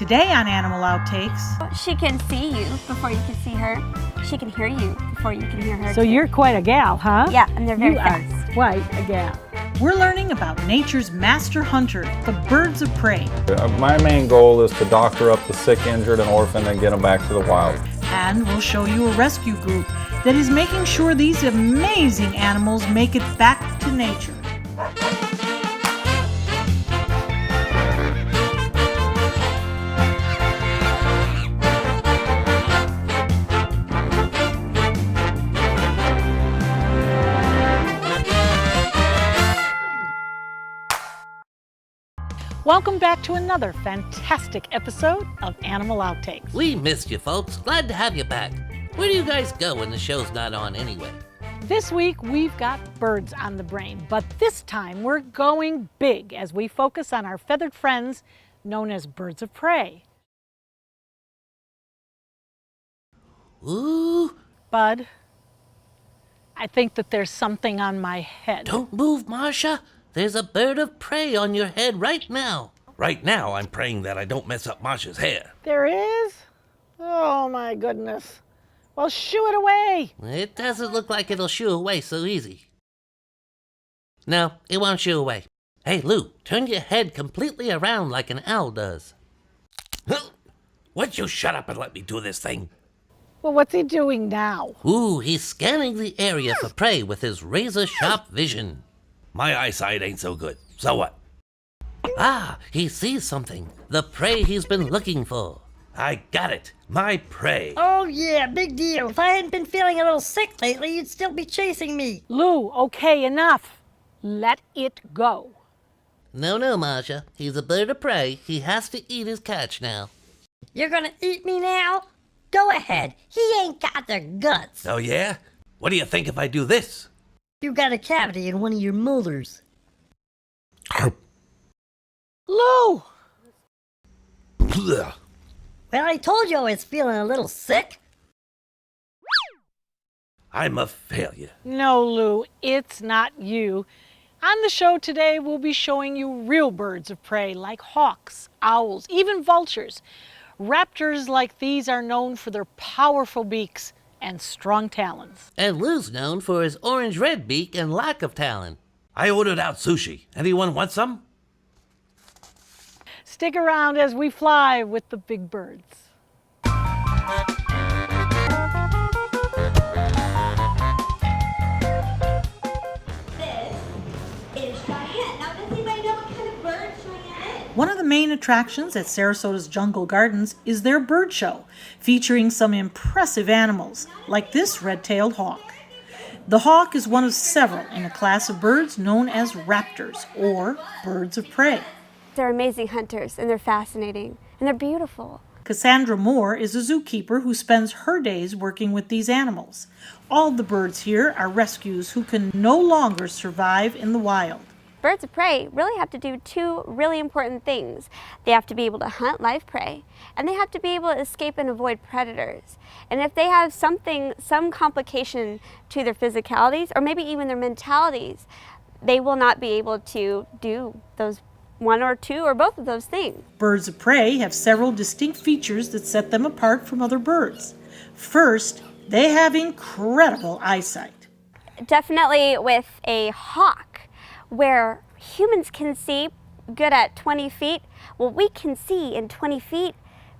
Today on Animal Outtakes, she can see you before you can see her. She can hear you before you can hear her. So you're quite a gal, huh? Yeah, and they're very you fast. are quite a gal. we're learning about nature's master hunter, the birds of prey. My main goal is to doctor up the sick, injured, and orphaned and get them back to the wild. And we'll show you a rescue group that is making sure these amazing animals make it back to nature. Welcome back to another fantastic episode of Animal Outtakes. We missed you, folks. Glad to have you back. Where do you guys go when the show's not on anyway? This week we've got birds on the brain, but this time we're going big as we focus on our feathered friends known as birds of prey. Ooh. Bud, I think that there's something on my head. Don't move, Marcia. There's a bird of prey on your head right now. Right now, I'm praying that I don't mess up Marcia's hair. There is? Oh my goodness. Well, shoo it away. It doesn't look like it'll shoo away so easy. No, it won't shoo away. Hey, Lou, turn your head completely around like an owl does. Would you shut up and let me do this thing? Well, what's he doing now? Ooh, he's scanning the area for prey with his razor-sharp vision. My eyesight ain't so good. So what? Ah, he sees something. The prey he's been looking for. I got it. My prey. Oh yeah, big deal. If I hadn't been feeling a little sick lately, you'd still be chasing me. Lou, okay, enough. Let it go. No, Marcia. He's a bird of prey. He has to eat his catch now. You're gonna eat me now? Go ahead. He ain't got the guts. Oh, yeah? What do you think if I do this? You got a cavity in one of your molars. Lou! Well, I told you I was feeling a little sick. I'm a failure. No, Lou, it's not you. On the show today, we'll be showing you real birds of prey like hawks, owls, even vultures. Raptors like these are known for their powerful beaks and strong talons. And Lou's known for his orange-red beak and lack of talon. I ordered out sushi. Anyone want some? Stick around as we fly with the big birds. One of the main attractions at Sarasota's Jungle Gardens is their bird show, featuring some impressive animals, like this red-tailed hawk. The hawk is one of several in a class of birds known as raptors, or birds of prey. They're amazing hunters, and they're fascinating, and they're beautiful. Cassandra Moore is a zookeeper who spends her days working with these animals. All the birds here are rescues who can no longer survive in the wild. Birds of prey really have to do two really important things. They have to be able to hunt live prey, and they have to be able to escape and avoid predators. And if they have some complication to their physicalities, or maybe even their mentalities, they will not be able to do those one or two or both of those things. Birds of prey have several distinct features that set them apart from other birds. First, they have incredible eyesight. Definitely with a hawk, where humans can see good at 20 feet, well, we can see in 20 feet.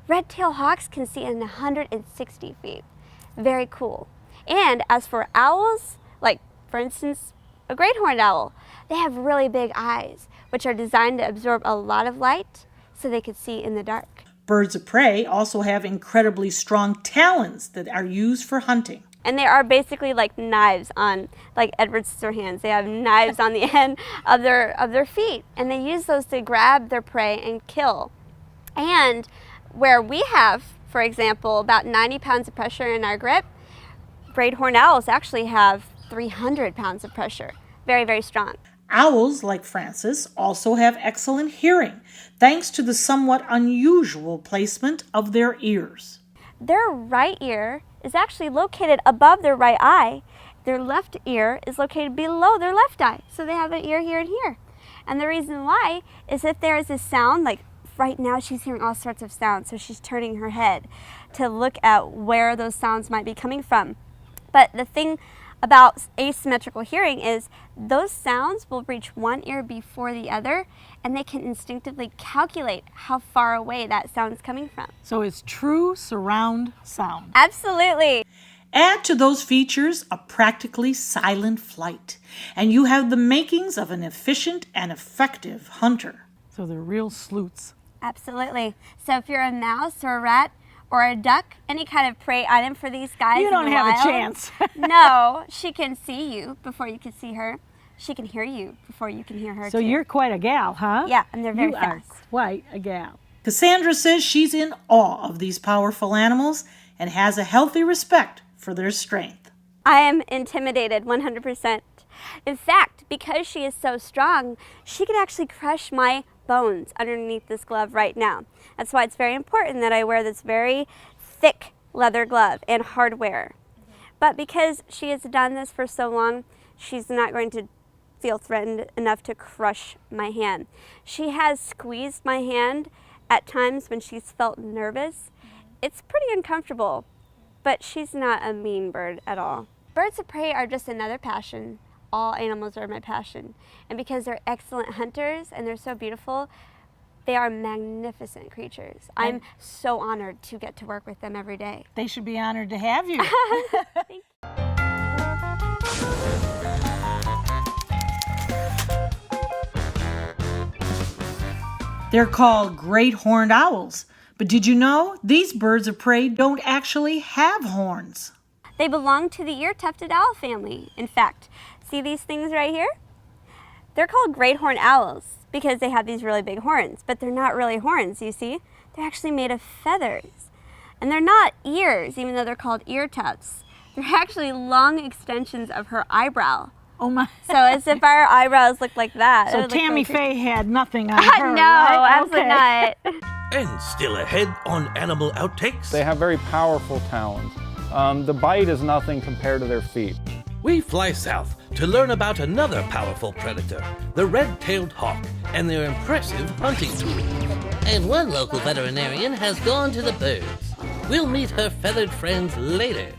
Red-tailed hawks can see in 160 feet. Very cool. And as for owls, like for instance, a great horned owl, they have really big eyes, which are designed to absorb a lot of light so they could see in the dark. Birds of prey also have incredibly strong talons that are used for hunting. And they are basically like knives on, like Edward Scissorhands. They have knives on the end of their feet, and they use those to grab their prey and kill. And where we have, for example, about 90 pounds of pressure in our grip, great horned owls actually have 300 pounds of pressure. Very, very strong. Owls, like Francis, also have excellent hearing, thanks to the somewhat unusual placement of their ears. Their right ear is actually located above their right eye. Their left ear is located below their left eye. So they have an ear here and here. And the reason why is if there is a sound like right now she's hearing all sorts of sounds, so she's turning her head to look at where those sounds might be coming from. But the thing about asymmetrical hearing is those sounds will reach one ear before the other, and they can instinctively calculate how far away that sound is coming from. So it's true surround sound. Absolutely. Add to those features a practically silent flight, and you have the makings of an efficient and effective hunter. So they're real sleuths. Absolutely. So if you're a mouse or a rat or a duck, any kind of prey item for these guys You in don't the have wild, a chance. No, she can see you before you can see her. She can hear you before you can hear her So too. you're quite a gal, huh? Yeah, and they're very You fast. are quite a gal. Cassandra says she's in awe of these powerful animals and has a healthy respect for their strength. I am intimidated 100%. In fact, because she is so strong, she could actually crush my bones underneath this glove right now. That's why it's very important that I wear this very thick leather glove and hardware. But because she has done this for so long, she's not going to feel threatened enough to crush my hand. She has squeezed my hand at times when she's felt nervous. It's pretty uncomfortable, but she's not a mean bird at all. Birds of prey are just another passion. All animals are my passion. And because they're excellent hunters and they're so beautiful, they are magnificent creatures. I'm so honored to get to work with them every day. They should be honored to have you. They're called great horned owls. But did you know these birds of prey don't actually have horns? They belong to the ear-tufted owl family. In fact, see these things right here? They're called great horned owls because they have these really big horns, but they're not really horns, you see? They're actually made of feathers. And they're not ears, even though they're called ear tufts. They're actually long extensions of her eyebrow. Oh my. So as if our eyebrows look like that. It So would look Tammy really Faye had nothing on her, No, right? absolutely Okay. not. And still ahead on Animal Outtakes, They have very powerful talons. The bite is nothing compared to their feet. we fly south to learn about another powerful predator, the red-tailed hawk, and their impressive hunting tools. And one local veterinarian has gone to the birds. We'll meet her feathered friends later.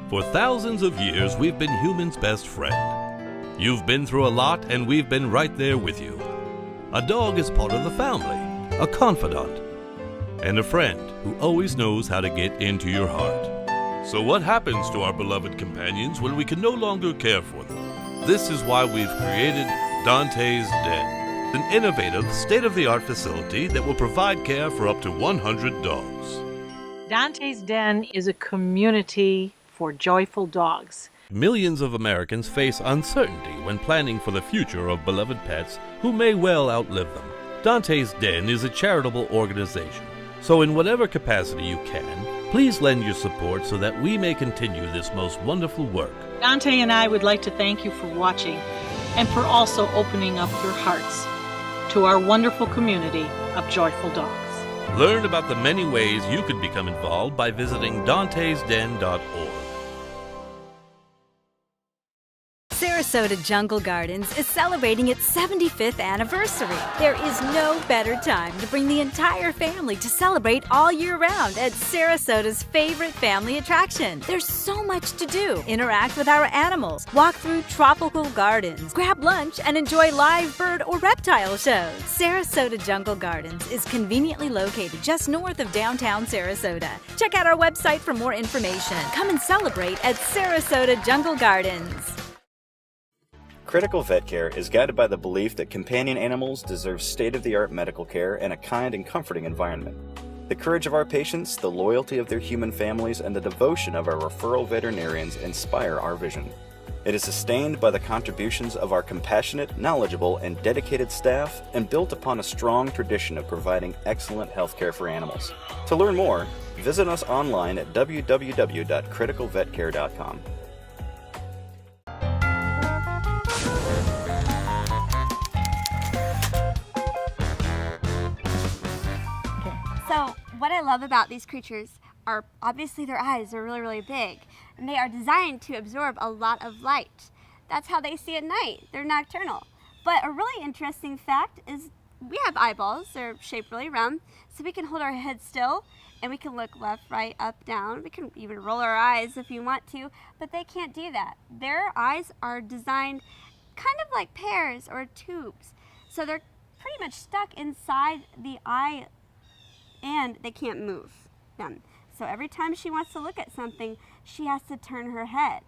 For thousands of years, we've been humans' best friend. You've been through a lot, and we've been right there with you. A dog is part of the family, a confidant, and a friend who always knows how to get into your heart. So what happens to our beloved companions when we can no longer care for them? This is why we've created Dante's Den, an innovative, state-of-the-art facility that will provide care for up to 100 dogs. Dante's Den is a community for joyful dogs. Millions of Americans face uncertainty when planning for the future of beloved pets who may well outlive them. Dante's Den is a charitable organization, so in whatever capacity you can, please lend your support so that we may continue this most wonderful work. Dante and I would like to thank you for watching and for also opening up your hearts to our wonderful community of joyful dogs. Learn about the many ways you could become involved by visiting dantesden.org. Sarasota Jungle Gardens is celebrating its 75th anniversary. There is no better time to bring the entire family to celebrate all year round at Sarasota's favorite family attraction. There's so much to do. Interact with our animals, walk through tropical gardens, grab lunch, and enjoy live bird or reptile shows. Sarasota Jungle Gardens is conveniently located just north of downtown Sarasota. Check out our website for more information. Come and celebrate at Sarasota Jungle Gardens. Critical Vet Care is guided by the belief that companion animals deserve state-of-the-art medical care and a kind and comforting environment. The courage of our patients, the loyalty of their human families, and the devotion of our referral veterinarians inspire our vision. It is sustained by the contributions of our compassionate, knowledgeable, and dedicated staff, and built upon a strong tradition of providing excellent health care for animals. To learn more, visit us online at www.criticalvetcare.com. So what I love about these creatures are obviously their eyes are really, really big, and they are designed to absorb a lot of light. That's how they see at night. They're nocturnal. But a really interesting fact is we have eyeballs. They're shaped really round, so we can hold our head still and we can look left, right, up, down. We can even roll our eyes if you want to, but they can't do that. Their eyes are designed kind of like pears or tubes. So they're pretty much stuck inside the eye and they can't move them. So every time she wants to look at something, she has to turn her head.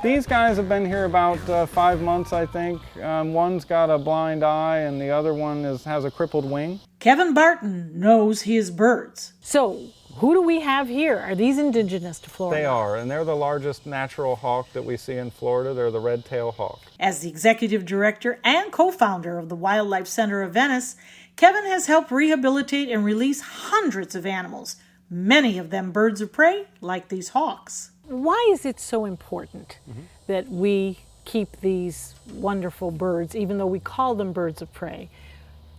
These guys have been here about 5 months, I think. One's got a blind eye and the other one has a crippled wing. Kevin Barton knows his birds. So, who do we have here? Are these indigenous to Florida? They are, and they're the largest natural hawk that we see in Florida. They're the red-tailed hawk. As the executive director and co-founder of the Wildlife Center of Venice, Kevin has helped rehabilitate and release hundreds of animals, many of them birds of prey like these hawks. Why is it so important that we keep these wonderful birds, even though we call them birds of prey,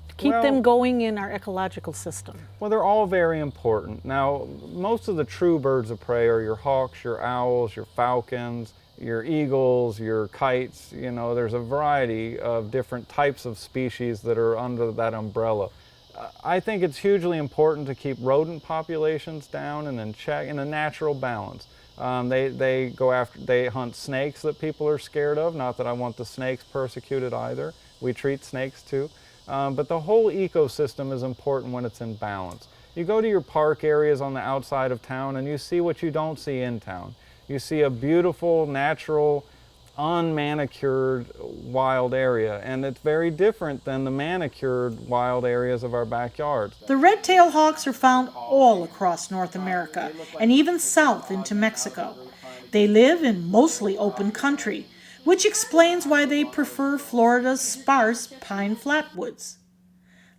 to keep them going in our ecological system? Well, they're all very important. Now, most of the true birds of prey are your hawks, your owls, your falcons, your eagles, your kites. You know, there's a variety of different types of species that are under that umbrella. I think it's hugely important to keep rodent populations down and in check, in a natural balance. They hunt snakes that people are scared of. Not that I want the snakes persecuted either. We treat snakes too. But the whole ecosystem is important when it's in balance. You go to your park areas on the outside of town and you see what you don't see in town. You see a beautiful, natural, unmanicured wild area, and it's very different than the manicured wild areas of our backyards. The red-tailed hawks are found all across North America and even south into Mexico. They live in mostly open country, which explains why they prefer Florida's sparse pine flatwoods.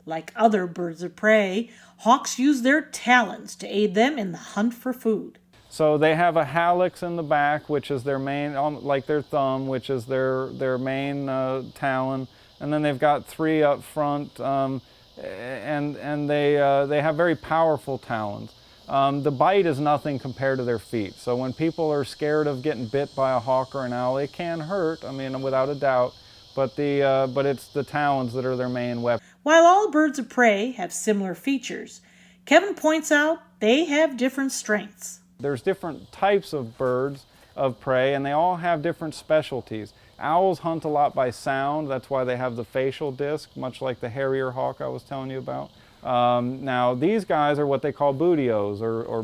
Like other birds of prey, hawks use their talons to aid them in the hunt for food. So they have a hallux in the back, which is their main, like their thumb, which is their main talon, and then they've got 3 up front, and they have very powerful talons. The bite is nothing compared to their feet. So when people are scared of getting bit by a hawk or an owl, it can hurt. I mean, without a doubt. But it's the talons that are their main weapon. While all birds of prey have similar features, Kevin points out they have different strengths. There's different types of birds of prey, and they all have different specialties. Owls hunt a lot by sound. That's why they have the facial disc, much like the harrier hawk I was telling you about. Now, these guys are what they call bootios, or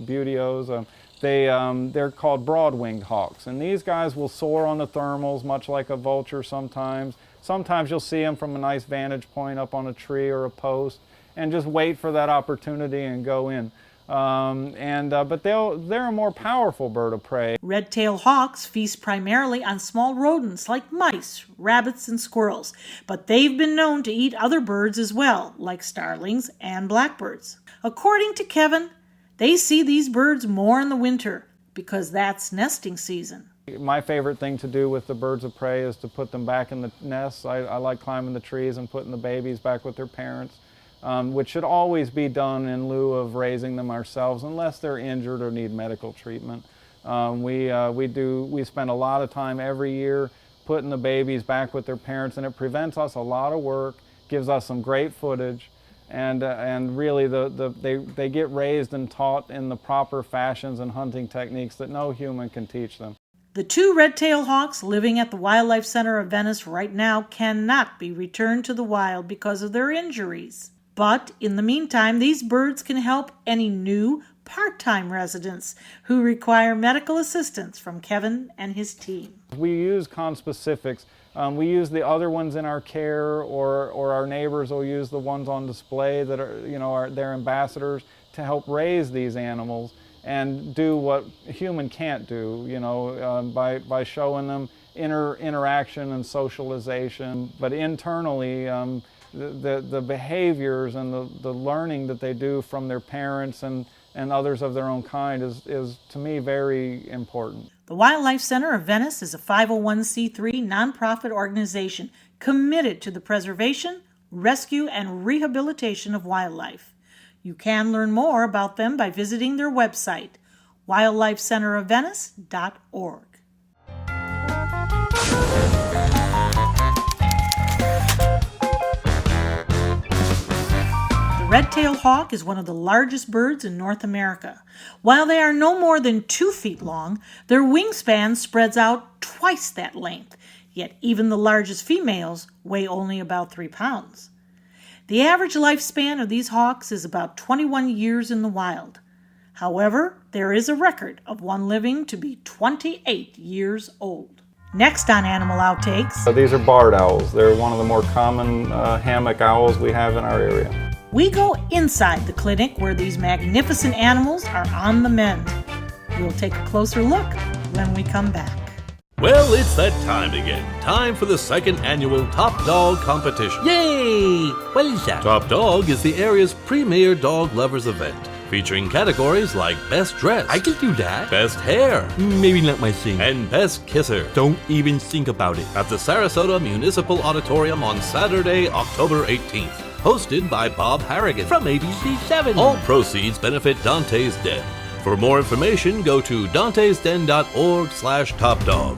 butios. They're called broad-winged hawks, and these guys will soar on the thermals, much like a vulture sometimes. Sometimes you'll see them from a nice vantage point up on a tree or a post, and just wait for that opportunity and go in. But they're a more powerful bird of prey. Red-tailed hawks feast primarily on small rodents like mice, rabbits, and squirrels, but they've been known to eat other birds as well, like starlings and blackbirds. According to Kevin, they see these birds more in the winter because that's nesting season. My favorite thing to do with the birds of prey is to put them back in the nests. I like climbing the trees and putting the babies back with their parents. Which should always be done in lieu of raising them ourselves, unless they're injured or need medical treatment. We spend a lot of time every year putting the babies back with their parents, and it prevents us a lot of work, gives us some great footage, and really they get raised and taught in the proper fashions and hunting techniques that no human can teach them. The 2 red-tailed hawks living at the Wildlife Center of Venice right now cannot be returned to the wild because of their injuries. But in the meantime, these birds can help any new part-time residents who require medical assistance from Kevin and his team. We use conspecifics. We use the other ones in our care, or our neighbors will use the ones on display that are, their ambassadors to help raise these animals and do what a human can't do, by showing them interaction and socialization. But internally, the behaviors and the learning that they do from their parents and others of their own kind is to me very important. The Wildlife Center of Venice is a 501c3 nonprofit organization committed to the preservation, rescue, and rehabilitation of wildlife. You can learn more about them by visiting their website, wildlifecenterofvenice.org. The red-tailed hawk is one of the largest birds in North America. While they are no more than 2 feet long, their wingspan spreads out twice that length, yet even the largest females weigh only about 3 pounds. The average lifespan of these hawks is about 21 years in the wild. However, there is a record of one living to be 28 years old. Next on Animal Outtakes, These are barred owls. They're one of the more common hammock owls we have in our area. we go inside the clinic where these magnificent animals are on the mend. We'll take a closer look when we come back. Well, it's that time again. Time for the second annual Top Dog competition. Yay! What is that? Top Dog is the area's premier dog lovers event, featuring categories like Best Dress, I can do that. Best Hair, Maybe not my thing. and Best Kisser Don't even think about it. at the Sarasota Municipal Auditorium on Saturday, October 18th. Hosted by Bob Harrigan. From ABC7. All proceeds benefit Dante's Den. For more information, go to dantesden.org/topdog.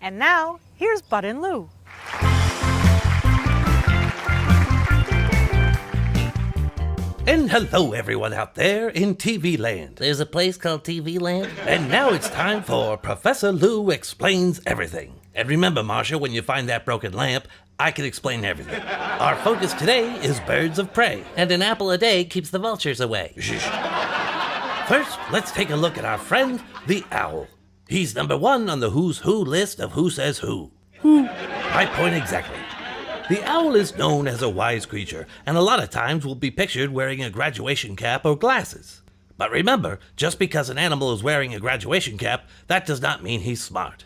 And now, here's Bud and Lou. And hello, everyone out there in TV land. There's a place called TV Land? And now it's time for Professor Lou Explains Everything. And remember, Marcia, when you find that broken lamp, I can explain everything. Our focus today is birds of prey. And an apple a day keeps the vultures away. First, let's take a look at our friend, the owl. He's number 1 on the who's who list of who says who. My point exactly. The owl is known as a wise creature, and a lot of times will be pictured wearing a graduation cap or glasses. But remember, just because an animal is wearing a graduation cap, that does not mean he's smart.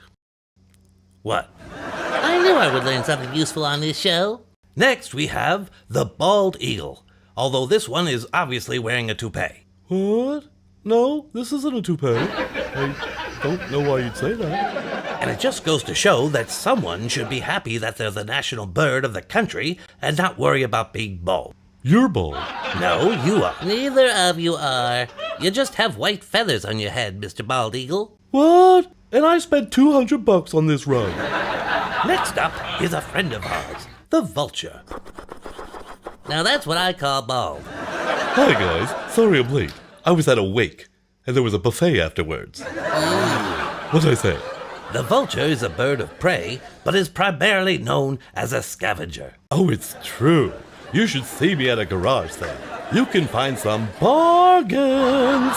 What? I knew I would learn something useful on this show. Next, we have the bald eagle, although this one is obviously wearing a toupee. What? No, this isn't a toupee. I don't know why you'd say that. And it just goes to show that someone should be happy that they're the national bird of the country and not worry about being bald. You're bald. No, you are. Neither of you are. You just have white feathers on your head, Mr. Bald Eagle. What? And I spent $200 on this rug. Next up is a friend of ours, the vulture. Now that's what I call bald. Hi, guys. Sorry I'm late. I was at a wake, and there was a buffet afterwards. What'd I say? The vulture is a bird of prey, but is primarily known as a scavenger. Oh, it's true. You should see me at a garage sale. You can find some bargains.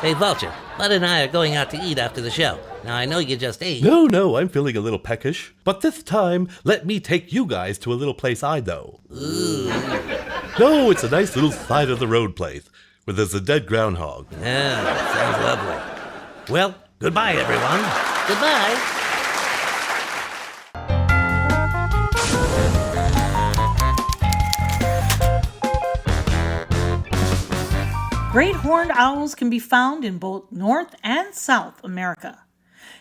Hey, Vulture, Bud and I are going out to eat after the show. Now, I know you just ate. No, I'm feeling a little peckish. But this time, let me take you guys to a little place I know. Ooh. No, it's a nice little side-of-the-road place where there's a dead groundhog. Yeah, sounds lovely. Well, goodbye, everyone. Goodbye. Great horned owls can be found in both North and South America.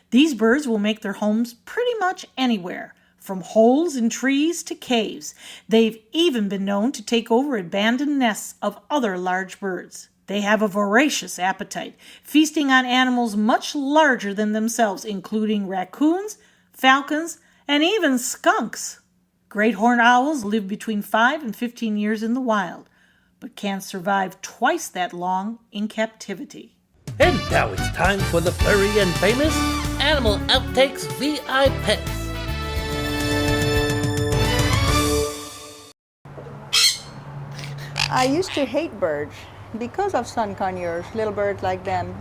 These birds will make their homes pretty much anywhere, from holes in trees to caves. They've even been known to take over abandoned nests of other large birds. They have a voracious appetite, feasting on animals much larger than themselves, including raccoons, falcons, and even skunks. Great horned owls live between 5 and 15 years in the wild, but can survive twice that long in captivity. And now it's time for the furry and famous Animal Outtakes VI Pets. I used to hate birds because of sun conures, little birds like them.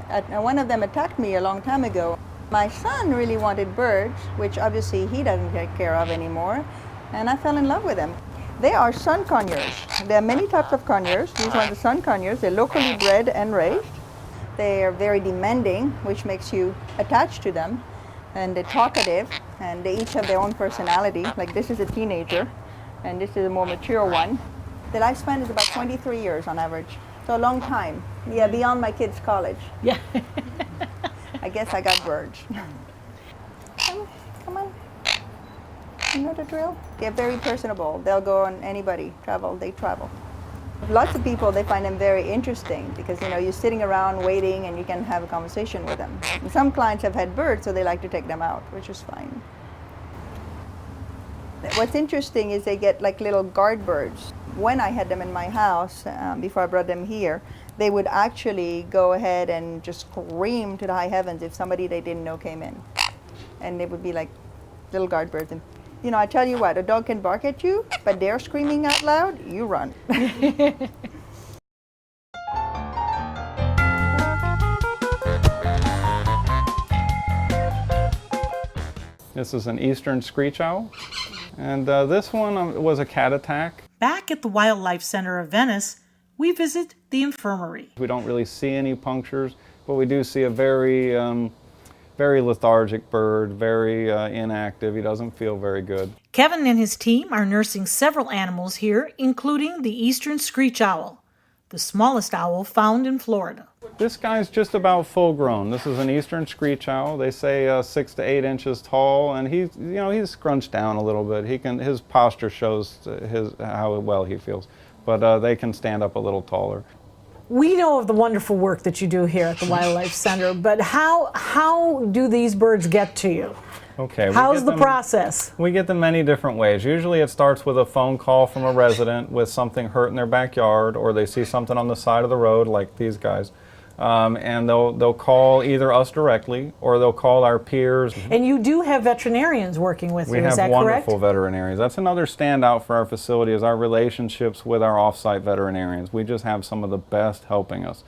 One of them attacked me a long time ago. My son really wanted birds, which obviously he doesn't take care of anymore, and I fell in love with them. They are sun conures. There are many types of conures. These ones are sun conures. They're locally bred and raised. They are very demanding, which makes you attached to them, and they're talkative, and they each have their own personality. Like this is a teenager, and this is a more mature one. The lifespan is about 23 years on average. So a long time. Yeah, beyond my kids' college. Yeah. I guess I got birds. Come on. You know the drill? They're very personable. They'll go on anybody, they travel. Lots of people, they find them very interesting because, you know, you're sitting around waiting and you can have a conversation with them. And some clients have had birds, so they like to take them out, which is fine. What's interesting is they get like little guard birds. When I had them in my house, before I brought them here, they would actually go ahead and just scream to the high heavens if somebody they didn't know came in. And they would be like little guard birds. And, you know, I tell you what, a dog can bark at you, but they're screaming out loud, you run. This is an eastern screech owl, and this one was a cat attack. Back at the Wildlife Center of Venice, we visit the infirmary. We don't really see any punctures, but we do see a very lethargic bird, very inactive. He doesn't feel very good. Kevin and his team are nursing several animals here, including the eastern screech owl, the smallest owl found in Florida. This guy's just about full grown. This is an eastern screech owl. They say 6 to 8 inches tall, and he's scrunched down a little bit. His posture shows how well he feels, but they can stand up a little taller. We know of the wonderful work that you do here at the Wildlife Center, but how do these birds get to you? Okay. How's the process? We get them many different ways. Usually it starts with a phone call from a resident with something hurt in their backyard, or they see something on the side of the road like these guys. And they'll call either us directly or they'll call our peers. And you do have veterinarians working with you, is that correct? We have wonderful veterinarians. That's another standout for our facility is our relationships with our off-site veterinarians. We just have some of the best helping us.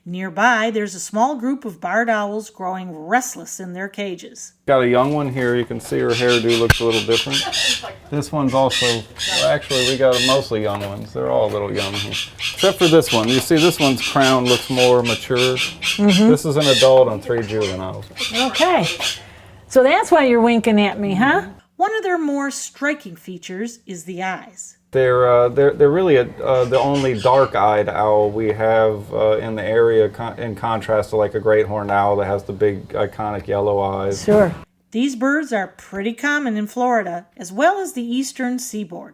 Nearby, there's a small group of barred owls growing restless in their cages. Got a young one here. You can see her hairdo looks a little different. This one's also, actually we got mostly young ones. They're all a little young here. Except for this one. You see this one's crown looks more mature. Mm-hmm. This is an adult and 3 juveniles. Okay. So that's why you're winking at me, huh? One of their more striking features is the eyes. They're really the only dark-eyed owl we have in the area, in contrast to like a great horned owl that has the big iconic yellow eyes. Sure. These birds are pretty common in Florida, as well as the eastern seaboard.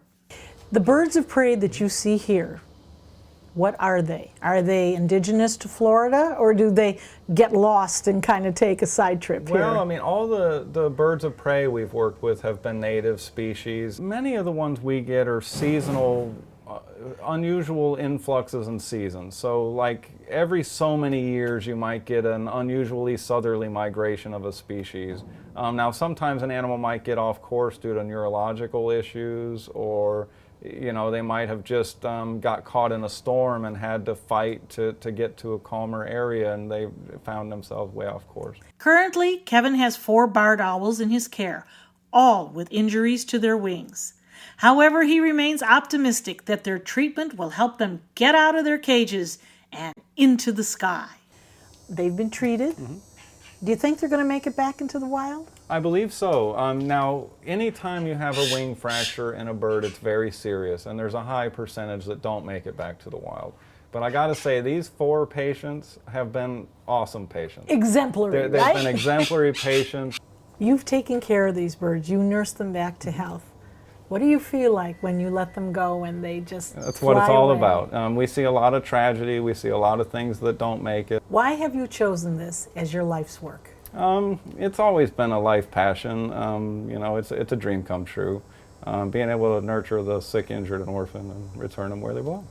The birds of prey that you see here, what are they? Are they indigenous to Florida, or do they get lost and kind of take a side trip here? Well, I mean, all the birds of prey we've worked with have been native species. Many of the ones we get are seasonal, unusual influxes in seasons. So like every so many years you might get an unusually southerly migration of a species. Now sometimes an animal might get off course due to neurological issues, or you know, they might have just got caught in a storm and had to fight to get to a calmer area, and they found themselves way off course. Currently, Kevin has 4 barred owls in his care, all with injuries to their wings. However, he remains optimistic that their treatment will help them get out of their cages and into the sky. They've been treated. Mm-hmm. Do you think they're going to make it back into the wild? I believe so. Now, anytime you have a wing fracture in a bird, it's very serious, and there's a high percentage that don't make it back to the wild. But I got to say, these 4 patients have been awesome patients. Exemplary, They've right? been exemplary patients. You've taken care of these birds. You nursed them back to health. What do you feel like when you let them go and they just That's what it's fly all away? about. We see a lot of tragedy. We see a lot of things that don't make it. Why have you chosen this as your life's work? It's always been a life passion. You know, it's a dream come true. Being able to nurture the sick, injured, and orphan and return them where they belong.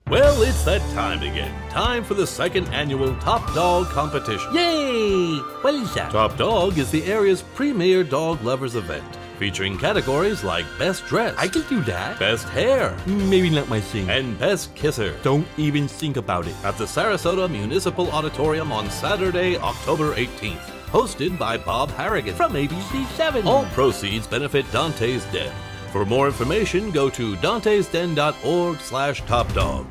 Well, it's that time again. Time for the 2nd annual Top Dog competition. Yay! What is that? Top Dog is the area's premier dog lovers event, featuring categories like Best Dress, I can do that. Best Hair, Maybe not my thing. and Best Kisser. Don't even think about it. At the Sarasota Municipal Auditorium on Saturday, October 18th. Hosted by Bob Harrigan. From ABC7. All proceeds benefit Dante's Den. For more information, go to dantesden.org/topdog.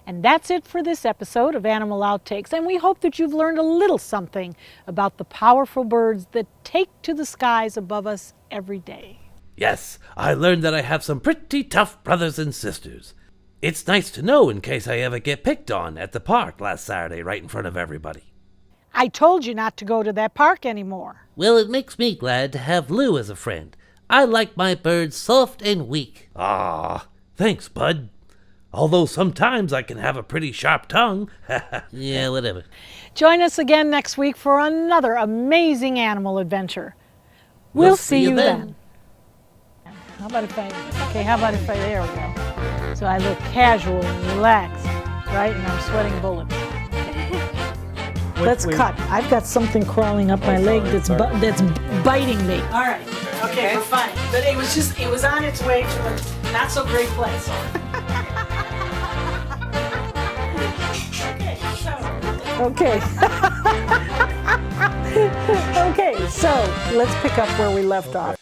And that's it for this episode of Animal Outtakes, and we hope that you've learned a little something about the powerful birds that take to the skies above us every day. Yes, I learned that I have some pretty tough brothers and sisters. It's nice to know in case I ever get picked on at the park last Saturday right in front of everybody. I told you not to go to that park anymore. Well, it makes me glad to have Lou as a friend. I like my birds soft and weak. Ah, thanks, bud. Although sometimes I can have a pretty sharp tongue. Yeah, whatever. Join us again next week for another amazing animal adventure. We'll see you then. How about if I, there we go. So I look casual and relaxed, right? And I'm sweating bullets. Let's cut. I've got something crawling up my leg that's biting me. All right. Okay, we're fine. But it was on its way to a not so great place. Okay. Okay, so let's pick up where we left off.